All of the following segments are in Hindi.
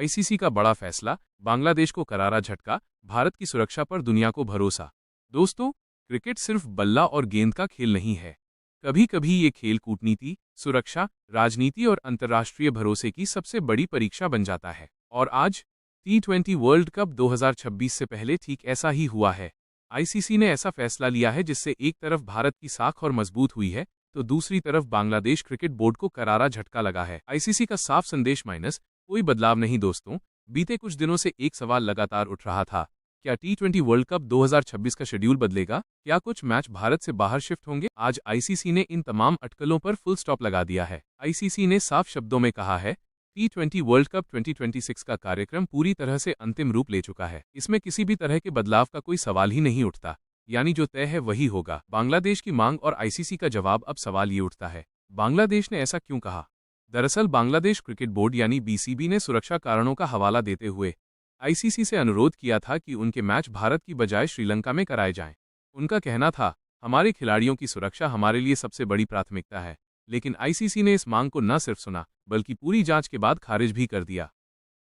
आईसीसी का बड़ा फैसला, बांग्लादेश को करारा झटका, भारत की सुरक्षा पर दुनिया को भरोसा। दोस्तों, क्रिकेट सिर्फ बल्ला और गेंद का खेल नहीं है। कभी कभी ये खेल कूटनीति, सुरक्षा, राजनीति और अंतर्राष्ट्रीय भरोसे की सबसे बड़ी परीक्षा बन जाता है। और आज T20 वर्ल्ड कप 2026 से पहले ठीक ऐसा ही हुआ है। आईसीसी ने ऐसा फैसला लिया है जिससे एक तरफ भारत की साख और मजबूत हुई है, तो दूसरी तरफ बांग्लादेश क्रिकेट बोर्ड को करारा झटका लगा है। आईसीसी का साफ संदेश माइनस कोई बदलाव नहीं। दोस्तों, बीते कुछ दिनों से एक सवाल लगातार उठ रहा था, क्या T20 वर्ल्ड कप 2026 का शेड्यूल बदलेगा? क्या कुछ मैच भारत से बाहर शिफ्ट होंगे? आज आईसीसी ने इन तमाम अटकलों पर फुल स्टॉप लगा दिया है। आईसीसी ने साफ शब्दों में कहा है, T20 वर्ल्ड कप 2026 का कार्यक्रम पूरी तरह से अंतिम रूप ले चुका है। इसमें किसी भी तरह के बदलाव का कोई सवाल ही नहीं उठता, यानी जो तय है वही होगा। बांग्लादेश की मांग और आईसीसी का जवाब। अब सवाल ये उठता है, बांग्लादेश ने ऐसा क्यों कहा? दरअसल बांग्लादेश क्रिकेट बोर्ड यानी बीसीबी ने सुरक्षा कारणों का हवाला देते हुए आईसीसी से अनुरोध किया था कि उनके मैच भारत की बजाय श्रीलंका में कराए जाएं। उनका कहना था, हमारे खिलाड़ियों की सुरक्षा हमारे लिए सबसे बड़ी प्राथमिकता है। लेकिन आईसीसी ने इस मांग को न सिर्फ सुना, बल्कि पूरी जांच के बाद खारिज भी कर दिया।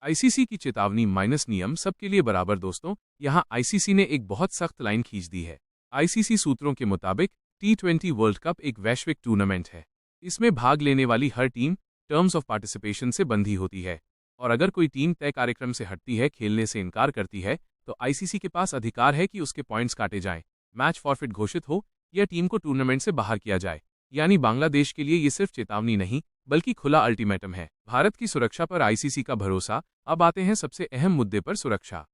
आईसीसी की चेतावनी माइनस नियम सबके लिए बराबर। दोस्तों, यहां आईसीसी ने एक बहुत सख्त लाइन खींच दी है। आईसीसी सूत्रों के मुताबिक T20 वर्ल्ड कप एक वैश्विक टूर्नामेंट है। इसमें भाग लेने वाली हर टीम टर्म्स ऑफ पार्टिसिपेशन से बंधी होती है, और अगर कोई टीम तय कार्यक्रम से हटती है, खेलने से इनकार करती है, तो आईसीसी के पास अधिकार है कि उसके पॉइंट्स काटे जाएं, मैच फॉरफिट घोषित हो या टीम को टूर्नामेंट से बाहर किया जाए। यानी बांग्लादेश के लिए ये सिर्फ चेतावनी नहीं, बल्कि खुला अल्टीमेटम है। भारत की सुरक्षा पर आईसीसी का भरोसा। अब आते हैं सबसे अहम मुद्दे पर, सुरक्षा।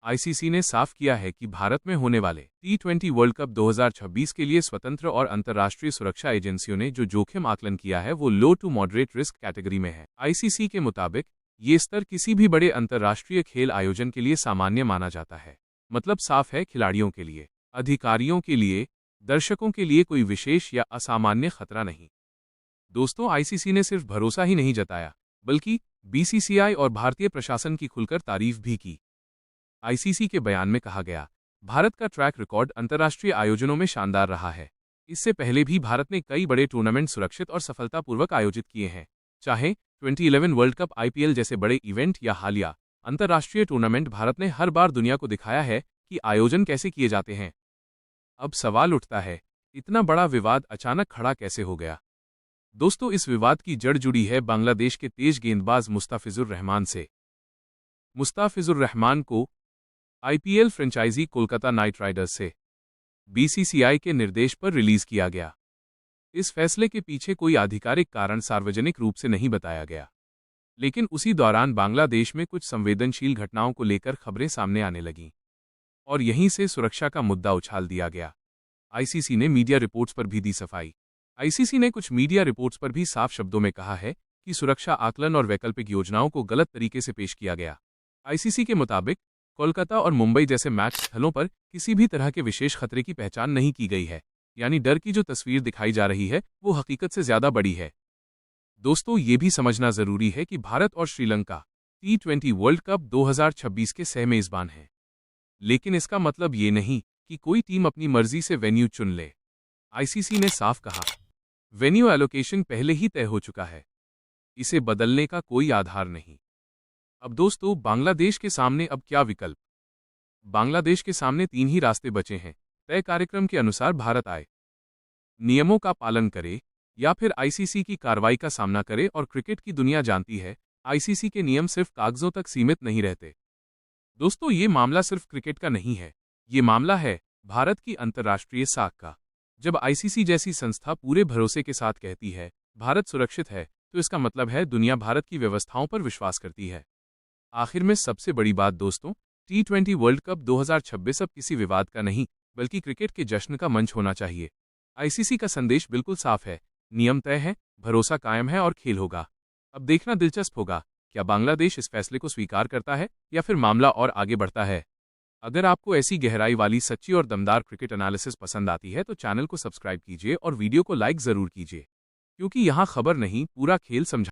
आईसीसी ने साफ किया है कि भारत में होने वाले T20 वर्ल्ड कप 2026 के लिए स्वतंत्र और अंतर्राष्ट्रीय सुरक्षा एजेंसियों ने जो जोखिम आकलन किया है वो लो टू मॉडरेट रिस्क कैटेगरी में है। आईसीसी के मुताबिक ये स्तर किसी भी बड़े अंतर्राष्ट्रीय खेल आयोजन के लिए सामान्य माना जाता है। मतलब साफ है, खिलाड़ियों के लिए, अधिकारियों के लिए, दर्शकों के लिए कोई विशेष या असामान्य खतरा नहीं। दोस्तों, आईसीसी ने सिर्फ भरोसा ही नहीं जताया, बल्कि बीसीसीआई और भारतीय प्रशासन की खुलकर तारीफ भी की। आईसीसी के बयान में कहा गया, भारत का ट्रैक रिकॉर्ड अंतर्राष्ट्रीय आयोजनों में शानदार रहा है। इससे पहले भी भारत ने कई बड़े टूर्नामेंट सुरक्षित और सफलतापूर्वक आयोजित किए हैं। चाहे 2011 वर्ल्ड कप, आईपीएल जैसे बड़े इवेंट या हालिया अंतर्राष्ट्रीय टूर्नामेंट, भारत ने हर बार दुनिया को दिखाया है कि आयोजन कैसे किए जाते हैं। अब सवाल उठता है, इतना बड़ा विवाद अचानक खड़ा कैसे हो गया? दोस्तों, इस विवाद की जड़ जुड़ी है बांग्लादेश के तेज गेंदबाज मुस्ताफिजुर रहमान से। मुस्ताफिजुर रहमान को IPL franchise Kolkata knight riders से बीसीसीआई के निर्देश पर रिलीज किया गया। इस फैसले के पीछे कोई आधिकारिक कारण सार्वजनिक रूप से नहीं बताया गया, लेकिन उसी दौरान बांग्लादेश में कुछ संवेदनशील घटनाओं को लेकर खबरें सामने आने लगीं, और यहीं से सुरक्षा का मुद्दा उछाल दिया गया। आईसीसी ने मीडिया रिपोर्ट्स पर भी दी सफाई। आईसीसी ने कुछ मीडिया रिपोर्ट्स पर भी साफ शब्दों में कहा है कि सुरक्षा आकलन और वैकल्पिक योजनाओं को गलत तरीके से पेश किया गया। आईसीसी के मुताबिक कोलकाता और मुंबई जैसे मैच स्थलों पर किसी भी तरह के विशेष खतरे की पहचान नहीं की गई है। यानी डर की जो तस्वीर दिखाई जा रही है वो हकीकत से ज्यादा बड़ी है। दोस्तों, ये भी समझना जरूरी है कि भारत और श्रीलंका T20 वर्ल्ड कप 2026 के सह मेजबान हैं, लेकिन इसका मतलब ये नहीं कि कोई टीम अपनी मर्जी से वेन्यू चुन ले। आईसीसी ने साफ कहा, वेन्यू एलोकेशन पहले ही तय हो चुका है, इसे बदलने का कोई आधार नहीं। अब दोस्तों, बांग्लादेश के सामने अब क्या विकल्प? बांग्लादेश के सामने 3 ही रास्ते बचे हैं। तय कार्यक्रम के अनुसार भारत आए, नियमों का पालन करे, या फिर आईसीसी की कार्रवाई का सामना करे। और क्रिकेट की दुनिया जानती है, आईसीसी के नियम सिर्फ कागजों तक सीमित नहीं रहते। दोस्तों, ये मामला सिर्फ क्रिकेट का नहीं है, ये मामला है भारत की अंतर्राष्ट्रीय साख का। जब आईसीसी जैसी संस्था पूरे भरोसे के साथ कहती है भारत सुरक्षित है, तो इसका मतलब है दुनिया भारत की व्यवस्थाओं पर विश्वास करती है। आखिर में सबसे बड़ी बात दोस्तों, T20 वर्ल्ड कप 2026 अब किसी विवाद का नहीं, बल्कि क्रिकेट के जश्न का मंच होना चाहिए। आईसीसी का संदेश बिल्कुल साफ है, नियम तय है, भरोसा कायम है और खेल होगा। अब देखना दिलचस्प होगा, क्या बांग्लादेश इस फैसले को स्वीकार करता है या फिर मामला और आगे बढ़ता है। अगर आपको ऐसी गहराई वाली, सच्ची और दमदार क्रिकेट एनालिसिस पसंद आती है तो चैनल को सब्सक्राइब कीजिए और वीडियो को लाइक जरूर कीजिए, क्योंकि यहाँ खबर नहीं, पूरा खेल समझा